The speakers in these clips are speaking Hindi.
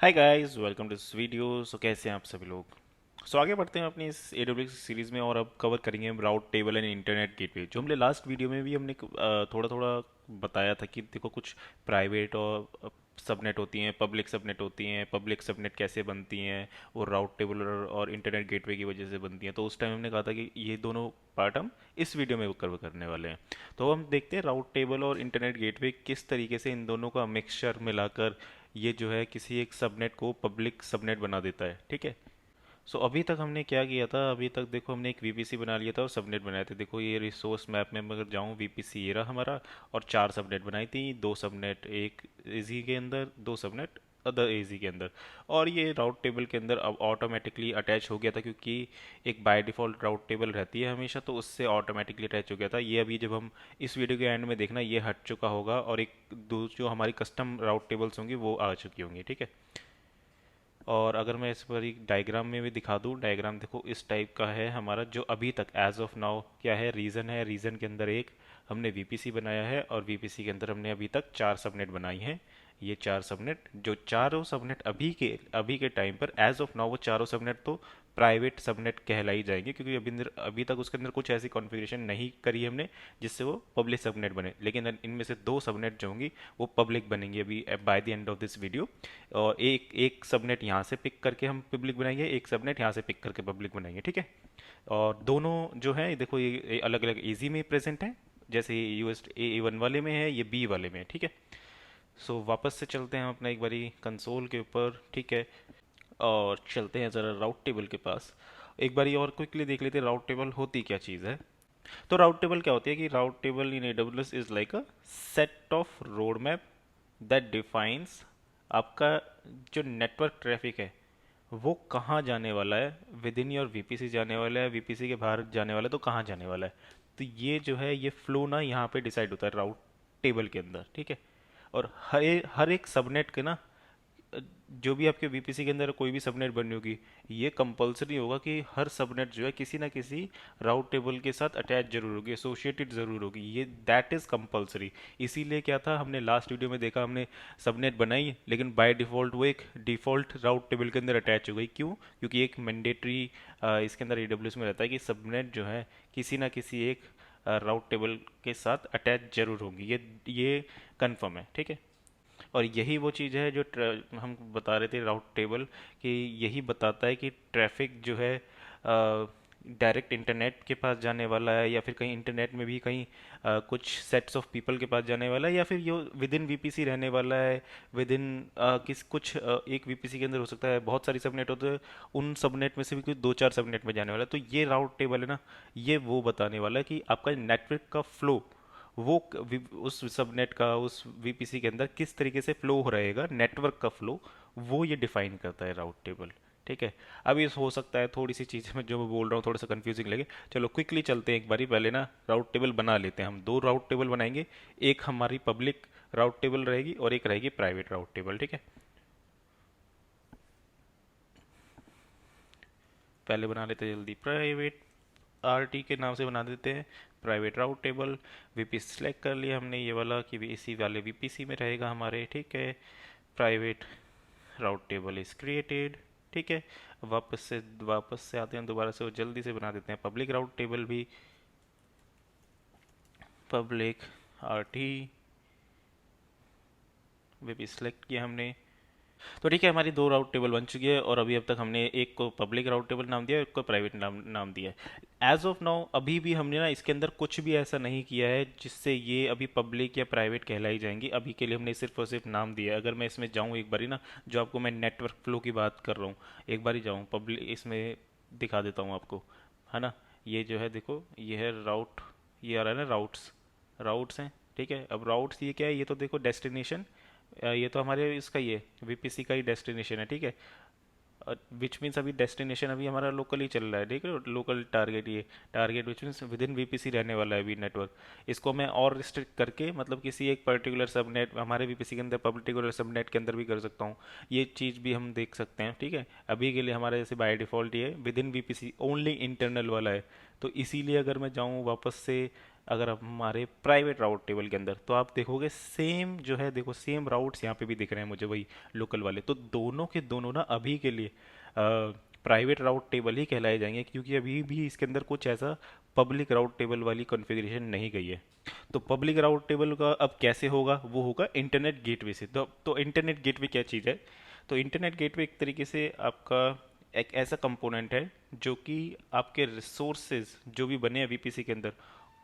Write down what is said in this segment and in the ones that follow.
Hi guys, welcome to this video. कैसे हैं आप सभी लोग? आगे बढ़ते हैं अपनी इस AWS सीरीज़ में और अब कवर करेंगे हम राउट टेबल एंड इंटरनेट गेटवे। जो हमने लास्ट वीडियो में भी हमने थोड़ा थोड़ा बताया था कि देखो कुछ प्राइवेट और सबनेट होती हैं, पब्लिक सबनेट होती हैं, पब्लिक सबनेट कैसे बनती हैं और राउट टेबल और इंटरनेट गेटवे की वजह से बनती हैं। तो उस टाइम हमने कहा था कि ये दोनों पार्ट हम इस वीडियो में कवर करने वाले हैं। तो हम देखते हैं राउट टेबल और इंटरनेट गेटवे किस तरीके से इन दोनों का मिक्सचर मिलाकर ये जो है किसी एक सबनेट को पब्लिक सबनेट बना देता है। ठीक है। अभी तक हमने क्या किया था? अभी तक देखो हमने एक VPC बना लिया था और सबनेट बनाए थे। देखो ये रिसोर्स मैप में अगर जाऊँ, VPC ये रहा हमारा, और 4 सबनेट बनाई थी। 2 सबनेट एक एजी के अंदर, 2 सबनेट अदर एजी के अंदर। और ये राउट टेबल के अंदर अब ऑटोमेटिकली अटैच हो गया था, क्योंकि एक बाय डिफ़ॉल्ट राउट टेबल रहती है हमेशा, तो उससे ऑटोमेटिकली अटैच हो गया था। ये अभी जब हम इस वीडियो के एंड में देखना, ये हट चुका होगा और एक दो जो हमारी कस्टम राउट टेबल्स होंगी वो आ चुकी होंगी। ठीक है। और अगर मैं इस पर एक डायग्राम में भी दिखा दूँ, डायग्राम देखो इस टाइप का है हमारा, जो अभी तक एज ऑफ नाउ क्या है, रीज़न है। रीज़न के अंदर एक हमने VPC बनाया है और VPC के अंदर हमने अभी तक 4 सबनेट बनाई हैं। ये 4 सबनेट, जो चारों सबनेट अभी के टाइम पर एज ऑफ नाउ, वो चारों सबनेट तो प्राइवेट सबनेट कहलाई जाएंगे, क्योंकि अभी तक उसके अंदर कुछ ऐसी कॉन्फ़िगरेशन नहीं करी हमने जिससे वो पब्लिक सबनेट बने। लेकिन इनमें से 2 सबनेट जो होंगी वो पब्लिक बनेंगी अभी by the end of this video. और एक एक सबनेट यहाँ से पिक करके हम पब्लिक बनाएंगे, एक सबनेट यहाँ से पिक करके पब्लिक बनाएंगे। ठीक है। और दोनों जो है देखो ये अलग अलग एजी में प्रेजेंट है। जैसे ये US A1 वाले में है, ये B वाले में है। ठीक है। वापस से चलते हैं हम अपना एक बारी कंसोल के ऊपर। ठीक है। और चलते हैं ज़रा राउट टेबल के पास। एक बारी और क्विकली देख लेते हैं राउट टेबल होती क्या चीज़ है। तो राउट टेबल क्या होती है कि राउट table in AWS is like a set of road map that defines आपका जो नेटवर्क ट्रैफिक है वो कहाँ जाने वाला है। विद इन योर VPC जाने वाला है, VPC के बाहर जाने वाला है, तो कहाँ जाने वाला है। तो ये जो है ये फ्लो ना यहाँ पे डिसाइड होता है राउट टेबल के अंदर। ठीक है। और हर एक सबनेट के ना, जो भी आपके VPC के अंदर कोई भी सबनेट बननी होगी, ये कंपलसरी होगा कि हर सबनेट जो है किसी ना किसी राउट टेबल के साथ अटैच जरूर होगी, एसोसिएटेड जरूर होगी। ये दैट इज़ कंपलसरी। इसीलिए क्या था, हमने लास्ट वीडियो में देखा, हमने सबनेट बनाई लेकिन बाय डिफ़ॉल्ट वो एक डिफ़ॉल्ट राउट टेबल के अंदर अटैच हो गई। क्यों? क्योंकि एक मैंडेटरी इसके अंदर AWS में रहता है कि सबनेट जो है किसी ना किसी एक राउट टेबल के साथ अटैच जरूर होंगी। ये कंफर्म है। ठीक है। और यही वो चीज़ है जो हम बता रहे थे राउट टेबल, कि यही बताता है कि ट्रैफिक जो है डायरेक्ट इंटरनेट के पास जाने वाला है, या फिर कहीं इंटरनेट में भी कहीं कुछ सेट्स ऑफ पीपल के पास जाने वाला है, या फिर ये विद इन VPC रहने वाला है। विद इन किस कुछ एक VPC के अंदर हो सकता है बहुत सारी सबनेट होते हैं, उन सबनेट में से भी कुछ 2-4 सबनेट में जाने वाला है। तो ये राउट टेबल है ना, ये वो बताने वाला है कि आपका नेटवर्क का फ्लो वो उस सबनेट का उस VPC के अंदर किस तरीके से फ्लो हो रहेगा, नेटवर्क का फ्लो, वो ये डिफाइन करता है राउट टेबल। ठीक है। अब ये हो सकता है थोड़ी सी चीज़ें में जो मैं बोल रहा हूँ थोड़ा सा कंफ्यूजिंग लगे। चलो क्विकली चलते हैं एक बारी, पहले ना राउट टेबल बना लेते हैं। हम 2 राउट टेबल बनाएंगे, एक हमारी पब्लिक राउट टेबल रहेगी और एक रहेगी प्राइवेट राउट टेबल। ठीक है। पहले बना लेते हैं जल्दी प्राइवेट, RT के नाम से बना देते हैं प्राइवेट राउट टेबल। VPC सेलेक्ट कर लिया हमने ये वाला कि इसी वाले VPC में रहेगा हमारे। ठीक है। Private route table is created. ठीक है। वापस से आते हैं दोबारा से, वो जल्दी से बना देते हैं पब्लिक राउट टेबल भी। पब्लिक RT VPC सेलेक्ट किया हमने। तो ठीक है, हमारी 2 राउट टेबल बन चुकी है और अभी अब तक हमने एक को पब्लिक राउट टेबल नाम दिया, एक को प्राइवेट नाम दिया है। एज ऑफ नाउ अभी भी हमने ना इसके अंदर कुछ भी ऐसा नहीं किया है जिससे ये अभी पब्लिक या प्राइवेट कहलाई जाएंगी। अभी के लिए हमने सिर्फ और सिर्फ नाम दिया है। अगर मैं इसमें जाऊँ एक बारी ना, जो आपको मैं नेटवर्क फ्लो की बात कर रहा हूँ, एक बारी जाऊँ पब्लिक इसमें दिखा देता हूँ आपको, है ना। ये जो है देखो, ये है राउट, ये आ रहा है ना राउट्स, राउट्स हैं। ठीक है। अब राउट्स ये क्या है, ये तो देखो डेस्टिनेशन, ये तो हमारे इसका ही है, VPC का ही डेस्टिनेशन है। ठीक है। विच मीन्स अभी डेस्टिनेशन अभी हमारा लोकल ही चल रहा है। ठीक है। लोकल टारगेट, ये target which means with in VPC रहने वाला है अभी नेटवर्क। इसको मैं और रिस्ट्रिक्ट करके, मतलब किसी एक पर्टिकुलर सबनेट हमारे VPC के अंदर, पर्टिकुलर सबनेट के अंदर भी कर सकता हूँ। ये चीज़ भी हम देख सकते हैं। ठीक है। अभी के लिए हमारा जैसे बाय डिफ़ॉल्ट ये with in VPC only internal वाला है। तो इसीलिए अगर मैं जाऊँ वापस से अगर आप हमारे प्राइवेट राउट टेबल के अंदर, तो आप देखोगे सेम जो है, देखो सेम राउट्स यहाँ पे भी दिख रहे हैं मुझे, वही लोकल वाले। तो दोनों के दोनों ना अभी के लिए प्राइवेट राउट टेबल ही कहलाए जाएंगे, क्योंकि अभी भी इसके अंदर कुछ ऐसा पब्लिक राउट टेबल वाली कॉन्फ़िगरेशन नहीं गई है। तो पब्लिक राउट टेबल का अब कैसे होगा, वो होगा इंटरनेट गेटवे से। तो इंटरनेट गेटवे क्या चीज़ है? तो इंटरनेट गेटवे एक तरीके से आपका एक ऐसा कंपोनेंट है जो कि आपके रिसोर्सेज जो भी बने हैं वीपीसी के अंदर,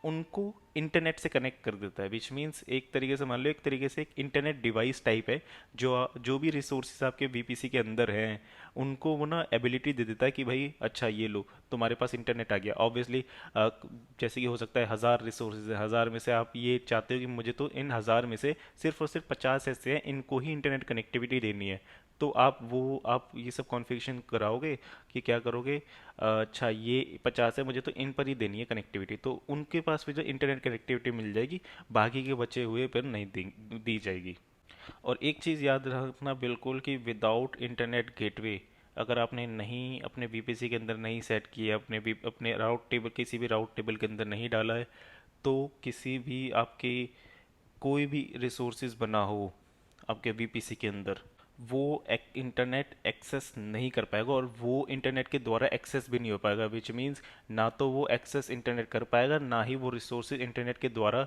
उनको इंटरनेट से कनेक्ट कर देता है। विच मीन्स एक तरीके से मान लो, एक तरीके से एक इंटरनेट डिवाइस टाइप है, जो जो भी रिसोर्सेज आपके वीपीसी के अंदर हैं, उनको वो ना एबिलिटी दे देता है कि भाई अच्छा ये लो, तुम्हारे पास इंटरनेट आ गया। ऑब्वियसली जैसे कि हो सकता है 1000 रिसोर्सेज है, 1000 में से आप ये चाहते हो कि मुझे तो इन 1000 में से सिर्फ और सिर्फ 50 ऐसे हैं, इनको ही इंटरनेट कनेक्टिविटी देनी है। तो आप ये सब कॉन्फ़िगरेशन कराओगे कि क्या करोगे, अच्छा ये 50 है, मुझे तो इन पर ही देनी है कनेक्टिविटी, तो उनके पास भी जो इंटरनेट कनेक्टिविटी मिल जाएगी, बाकी के बचे हुए पर नहीं दी जाएगी। और एक चीज़ याद रखना बिल्कुल कि विदाउट इंटरनेट गेटवे, अगर आपने नहीं अपने वीपीसी के अंदर नहीं सेट किया, अपने राउट टेबल, किसी भी राउट टेबल के अंदर नहीं डाला है, तो किसी भी आपके कोई भी रिसोर्सेज बना हो आपके वीपीसी के अंदर, वो इंटरनेट एक्सेस नहीं कर पाएगा, और वो इंटरनेट के द्वारा एक्सेस भी नहीं हो पाएगा। विच मीन्स ना तो वो एक्सेस इंटरनेट कर पाएगा, ना ही वो रिसोर्सेज इंटरनेट के द्वारा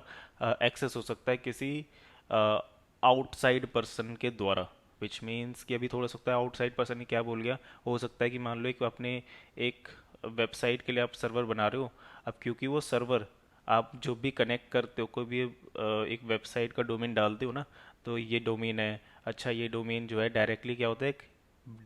एक्सेस हो सकता है किसी आउटसाइड पर्सन के द्वारा। विच मीन्स कि अभी थोड़ा सकता है आउटसाइड पर्सन, क्या बोल गया, हो सकता है कि मान लो एक अपने एक वेबसाइट के लिए आप सर्वर बना रहे हो। अब क्योंकि वो सर्वर आप जो भी कनेक्ट करते हो, कोई भी एक वेबसाइट का डोमेन डालते हो ना, तो ये डोमेन है, अच्छा ये डोमेन जो है डायरेक्टली क्या होता है,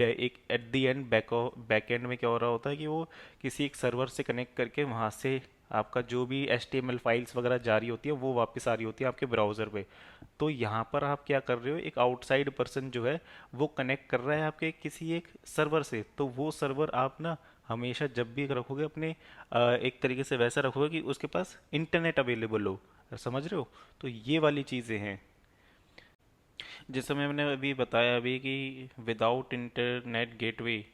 एक at the end back and में क्या हो रहा होता है कि वो किसी एक सर्वर से कनेक्ट करके वहाँ से आपका जो भी HTML फाइल्स वगैरह जा रही होती है, वो वापस आ रही होती है आपके ब्राउज़र पे। तो यहाँ पर आप क्या कर रहे हो, एक आउटसाइड पर्सन जो है वो कनेक्ट कर रहा है आपके किसी एक सर्वर से, तो वो सर्वर आप ना हमेशा जब भी रखोगे अपने एक तरीके से वैसा रखोगे कि उसके पास इंटरनेट अवेलेबल हो। समझ रहे हो? तो ये वाली चीज़ें हैं। जैसे मैंने अभी बताया अभी कि विदाउट इंटरनेट गेटवे,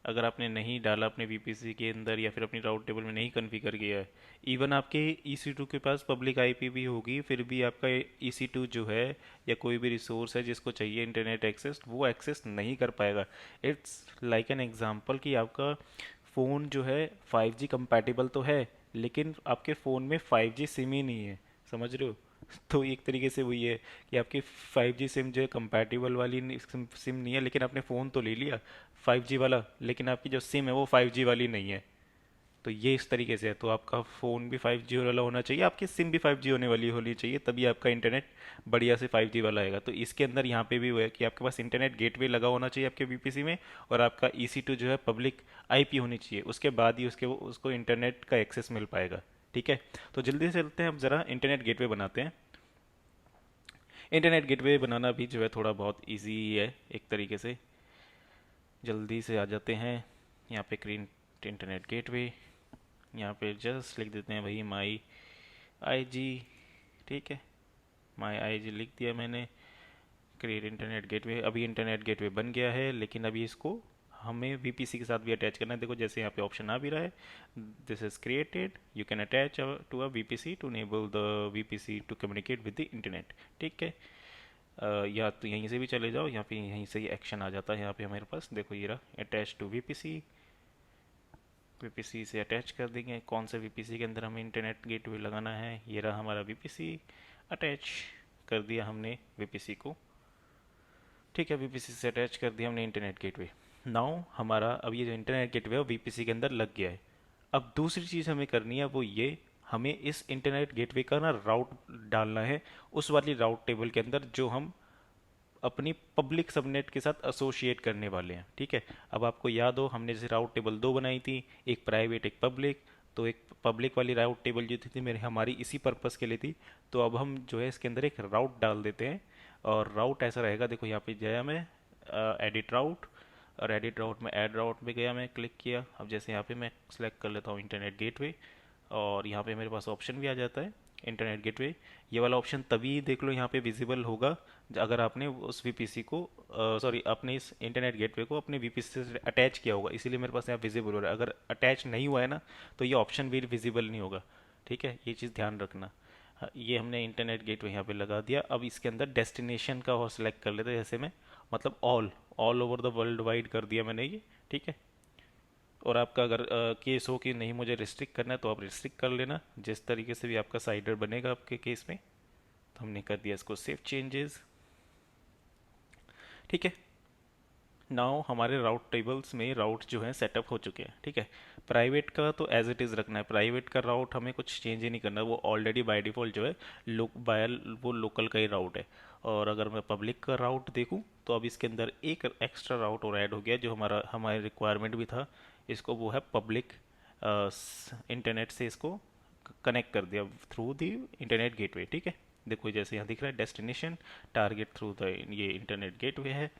अगर आपने नहीं डाला अपने वीपीसी के अंदर, या फिर अपनी राउट टेबल में नहीं कॉन्फ़िगर किया है, इवन आपके EC2 के पास पब्लिक आईपी भी होगी, फिर भी आपका EC2 जो है, या कोई भी रिसोर्स है जिसको चाहिए इंटरनेट एक्सेस, वो एक्सेस नहीं कर पाएगा। इट्स लाइक एन एग्जांपल कि आपका फ़ोन जो है 5G कंपैटिबल तो है, लेकिन आपके फ़ोन में 5G सिम ही नहीं है। समझ रहे हो? तो एक तरीके से वही है कि आपकी 5G सिम जो है कंपैटिबल वाली सिम नहीं है, लेकिन आपने फ़ोन तो ले लिया 5G वाला, लेकिन आपकी जो सिम है वो 5G वाली नहीं है। तो ये इस तरीके से है। तो आपका फ़ोन भी 5G वाला होना चाहिए, आपकी सिम भी 5G होने वाली होनी चाहिए, तभी आपका इंटरनेट बढ़िया से 5G वाला आएगा। तो इसके अंदर यहाँ पे भी वो है कि आपके पास इंटरनेट गेटवे लगा होना चाहिए आपके वीपीसी में, और आपका EC2 जो है पब्लिक आईपी होनी चाहिए, उसके बाद ही उसको इंटरनेट का एक्सेस मिल पाएगा। ठीक है? तो जल्दी से चलते हैं, अब ज़रा इंटरनेट गेटवे बनाते हैं। इंटरनेट गेटवे बनाना भी जो है थोड़ा बहुत इजी है एक तरीके से। जल्दी से आ जाते हैं यहाँ पे, क्रिएट इंटरनेट गेटवे, यहाँ पे जस्ट लिख देते हैं भाई माई IG। ठीक है, माई IG लिख दिया मैंने। क्रिएट इंटरनेट गेटवे, अभी इंटरनेट गेटवे बन गया है, लेकिन अभी इसको हमें वीपीसी के साथ भी अटैच करना है। देखो जैसे यहाँ पे ऑप्शन आ भी रहा है, this is created, you can attach to a VPC to enable the VPC to communicate with the internet. ठीक है? या तो यहीं से भी चले जाओ, यहाँ पे यहीं से ही एक्शन आ जाता है। यहाँ पे हमारे पास देखो ये रहा, अटैच टू वीपीसी। वीपीसी से अटैच कर देंगे, कौन से वीपीसी के अंदर हमें इंटरनेट गेटवे लगाना है, ये रहा हमारा वीपीसी। अटैच कर दिया हमने वीपीसी को। ठीक है, वीपीसी से अटैच कर दिया हमने इंटरनेट गेटवे। नाउ हमारा अब ये जो इंटरनेट गेटवे है वो वीपीसी के अंदर लग गया है। अब दूसरी चीज़ हमें करनी है वो ये, हमें इस इंटरनेट गेटवे का ना राउट डालना है उस वाली राउट टेबल के अंदर जो हम अपनी पब्लिक सबनेट के साथ एसोसिएट करने वाले हैं। ठीक है? अब आपको याद हो हमने जैसे राउट टेबल दो बनाई थी, एक प्राइवेट एक पब्लिक। तो एक पब्लिक वाली राउट टेबल जो थी मेरी, हमारी इसी पर्पस के लिए थी। तो अब हम जो है इसके अंदर एक राउट डाल देते हैं, और राउट ऐसा रहेगा, देखो यहाँ पे गया मैं एडिट राउट, और एडिट राउट में ऐड राउट में गया, मैं क्लिक किया। अब जैसे यहाँ पे मैं सेलेक्ट कर लेता हूँ इंटरनेट गेटवे, और यहाँ पे मेरे पास ऑप्शन भी आ जाता है इंटरनेट गेटवे। ये वाला ऑप्शन तभी देख लो यहाँ पे विजिबल होगा अगर आपने उस वीपीसी को, सॉरी, आपने इस इंटरनेट गेटवे को अपने वीपीसी से अटैच किया होगा, इसीलिए मेरे पास यहाँ विजिबल हो रहा है। अगर अटैच नहीं हुआ है ना, तो ये ऑप्शन भी विजिबल नहीं होगा। ठीक है, ये चीज़ ध्यान रखना। हाँ, ये हमने इंटरनेट गेटवे यहाँ पे लगा दिया। अब इसके अंदर डेस्टिनेशन का और सिलेक्ट कर लेते हैं, जैसे मैं मतलब all all over the world wide कर दिया मैंने ये। ठीक है, और आपका अगर केस हो कि नहीं मुझे रिस्ट्रिक्ट करना है तो आप रिस्ट्रिक्ट कर लेना, जिस तरीके से भी आपका साइडर बनेगा आपके केस में। तो हमने कर दिया इसको सेव चेंजेस। ठीक है, नाउ हमारे राउट टेबल्स में राउट जो है सेटअप हो चुके हैं। ठीक है, प्राइवेट का तो एज इट इज़ रखना है, प्राइवेट का राउट हमें कुछ चेंज ही नहीं करना, वो ऑलरेडी बाय डिफ़ॉल्ट जो है वो लोकल का ही राउट है। और अगर मैं पब्लिक का राउट देखूं तो अब इसके अंदर एक एक्स्ट्रा राउट और ऐड हो गया, जो हमारे रिक्वायरमेंट भी था इसको, वो है पब्लिक इंटरनेट से इसको कनेक्ट कर दिया थ्रू दी इंटरनेट गेटवे। ठीक है, देखो जैसे यहाँ दिख रहा है डेस्टिनेशन टारगेट थ्रू द ये इंटरनेट गेटवे है।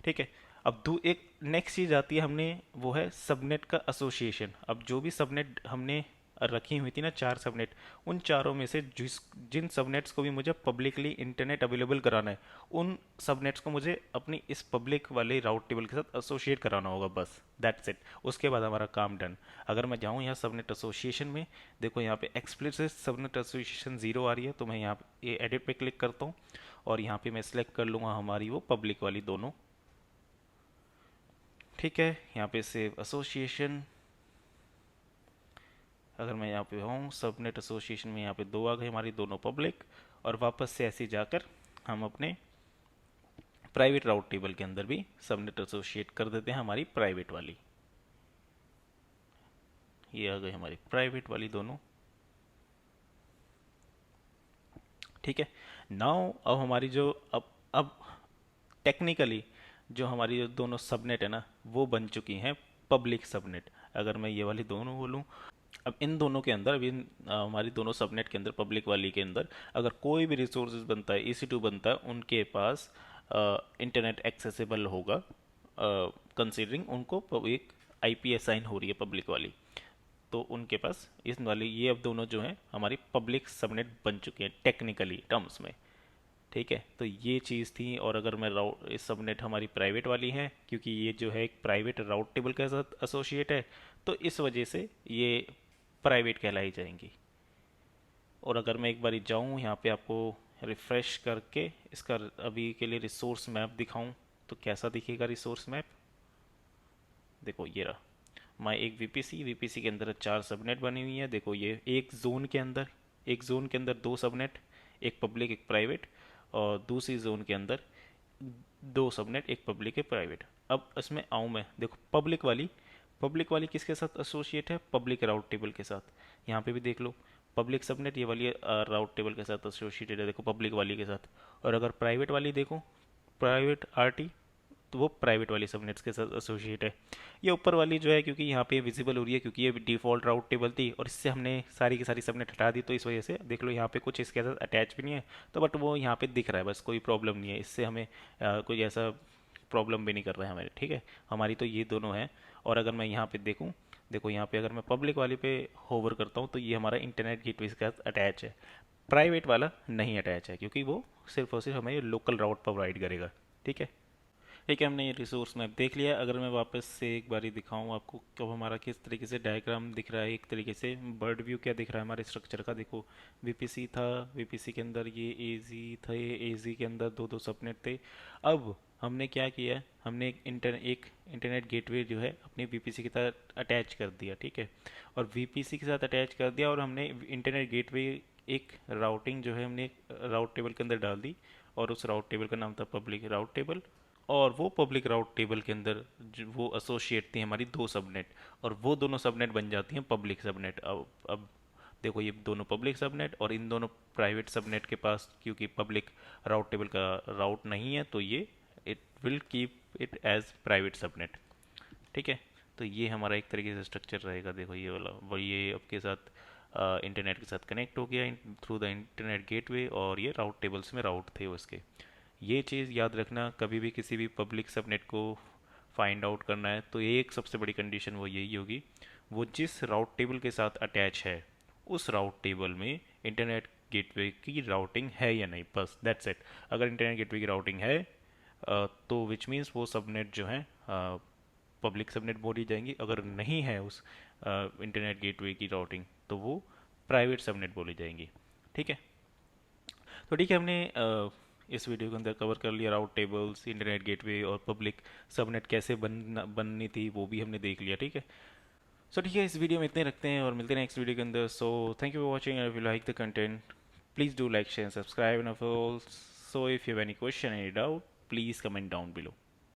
ठीक है, अब दो एक नेक्स्ट चीज आती है, हमने वो है सबनेट का एसोसिएशन। अब जो भी सबनेट हमने रखी हुई थी ना, 4 सबनेट, उन चारों में से जिन सबनेट्स को भी मुझे पब्लिकली इंटरनेट अवेलेबल कराना है, उन सबनेट्स को मुझे अपनी इस पब्लिक वाले राउट टेबल के साथ एसोसिएट कराना होगा, बस दैट्स इट। उसके बाद हमारा काम डन। अगर मैं जाऊँ यहाँ सबनेट एसोसिएशन में, देखो यहाँ पे एक्सप्लिसिट सबनेट एसोसिएशन 0 आ रही है, तो मैं यहाँ पे एडिट पे क्लिक करता हूँ और यहाँ पे मैं सिलेक्ट कर लूँगा हमारी वो पब्लिक वाली दोनों। ठीक है, यहाँ पे सेव एसोसिएशन। अगर मैं यहाँ पे हूँ सबनेट एसोसिएशन में, यहाँ पे दो आ गई हमारी दोनों पब्लिक। और वापस से ऐसे जाकर हम अपने प्राइवेट राउट टेबल के अंदर भी सबनेट एसोसिएट कर देते हैं हमारी प्राइवेट वाली। ये आ गई हमारी प्राइवेट वाली दोनों। ठीक है, नाउ अब हमारी जो अब टेक्निकली जो हमारी जो दोनों सबनेट है ना, वो बन चुकी हैं पब्लिक सबनेट। अगर मैं ये वाली दोनों बोलूँ, अब इन दोनों के अंदर, अभी हमारी दोनों सबनेट के अंदर पब्लिक वाली के अंदर अगर कोई भी रिसोर्सेज बनता है, EC2 बनता है, उनके पास इंटरनेट एक्सेसिबल होगा, कंसीडरिंग उनको एक IP असाइन हो रही है पब्लिक वाली, तो उनके पास इस वाली ये अब दोनों जो हैं हमारी पब्लिक सबनेट बन चुके हैं टेक्निकली टर्म्स में। ठीक है, तो ये चीज़ थी। और अगर मैं राउट इस सबनेट हमारी प्राइवेट वाली है, क्योंकि ये जो है एक प्राइवेट राउट टेबल के साथ एसोसिएट है, तो इस वजह से ये प्राइवेट कहलाई जाएंगी। और अगर मैं एक बार जाऊँ यहाँ पे आपको रिफ़्रेश करके इसका अभी के लिए रिसोर्स मैप दिखाऊं, तो कैसा दिखेगा रिसोर्स मैप? देखो ये रहा। मैं एक वीपीसी के अंदर 4 सबनेट बनी हुई है। देखो ये एक जोन के अंदर 2 सबनेट, एक पब्लिक एक प्राइवेट, और दूसरी जोन के अंदर 2 सबनेट, एक पब्लिक एक प्राइवेट। अब इसमें आऊँ मैं, देखो पब्लिक वाली किसके साथ एसोसिएट है? पब्लिक राउट टेबल के साथ। यहाँ पे भी देख लो, पब्लिक सबनेट ये वाली राउट टेबल के साथ एसोसिएटेड है, देखो पब्लिक वाली के साथ। और अगर प्राइवेट वाली देखो, प्राइवेट RT, तो वो प्राइवेट वाली सबनेट्स के साथ एसोसिएट है। ये ऊपर वाली जो है, क्योंकि यहाँ पे विजिबल हो रही है, क्योंकि ये डिफ़ॉल्ट राउट टेबल थी और इससे हमने सारी की सारी सबनेट हटा दी, तो इस वजह से देख लो यहाँ पे कुछ इसके साथ अटैच भी नहीं है, तो बट वो यहाँ पे दिख रहा है, बस कोई प्रॉब्लम नहीं है इससे, हमें कोई ऐसा प्रॉब्लम भी नहीं कर रहा है हमारे। ठीक है, हमारी तो ये दोनों हैं। और अगर मैं यहाँ पे देखूँ, देखो यहाँ पे अगर मैं पब्लिक वाली पे होवर करता हूँ, तो ये हमारा इंटरनेट गेटवे के साथ अटैच है। प्राइवेट वाला नहीं अटैच है, क्योंकि वो सिर्फ और सिर्फ हमें लोकल राउट प्रोवाइड करेगा। ठीक है, ठीक है, हमने ये रिसोर्स मैप देख लिया। अगर मैं वापस से एक बारी दिखाऊं आपको, तो हमारा किस तरीके से डायग्राम दिख रहा है, एक तरीके से बर्ड व्यू क्या दिख रहा है हमारे स्ट्रक्चर का। देखो वीपीसी था, वीपीसी के अंदर ये एजी था, ये एजी के अंदर दो दो सबनेट थे। अब हमने क्या किया, हमने एक इंटरनेट गेटवे जो है अपनी वीपीसी के साथ अटैच कर दिया। ठीक है, और वीपीसी के साथ अटैच कर दिया, और हमने इंटरनेट गेटवे एक राउटिंग जो है हमने राउट टेबल के अंदर डाल दी, और उस राउट टेबल का नाम था पब्लिक राउट टेबल। और वो पब्लिक राउट टेबल के अंदर वो एसोसिएट थी हमारी 2 सबनेट, और वो दोनों सबनेट बन जाती हैं पब्लिक सबनेट। अब देखो ये दोनों पब्लिक सबनेट, और इन दोनों प्राइवेट सबनेट के पास क्योंकि पब्लिक राउट टेबल का राउट नहीं है, तो ये it will keep it as private subnet. ठीक है, तो ये हमारा एक तरीके से स्ट्रक्चर रहेगा। देखो ये वाला वो ये आपके साथ इंटरनेट के साथ कनेक्ट हो गया थ्रू द इंटरनेट गेटवे, और ये राउट टेबल्स में राउट थे उसके। ये चीज़ याद रखना, कभी भी किसी भी पब्लिक सबनेट को फाइंड आउट करना है, तो ये एक सबसे बड़ी कंडीशन वो यही होगी, वो जिस राउट टेबल के साथ अटैच है उस राउट टेबल में इंटरनेट गेटवे की राउटिंग है या नहीं, बस दैट्स इट। अगर इंटरनेट गेटवे की राउटिंग है तो विच मीन्स वो सबनेट जो है पब्लिक सबनेट बोली जाएंगी। अगर नहीं है उस इंटरनेट गेटवे की राउटिंग, तो वो प्राइवेट सबनेट बोली जाएंगी। ठीक है, तो ठीक है, हमने इस वीडियो के अंदर कवर कर लिया राउट टेबल्स, इंटरनेट गेटवे और पब्लिक सबनेट कैसे बननी थी वो भी हमने देख लिया। ठीक है, सो ठीक है, इस वीडियो में इतने रखते हैं और मिलते हैं नेक्स्ट वीडियो के अंदर। So thank you for watching, if you like the content please do like share subscribe and also if you have any question any doubt please comment down below.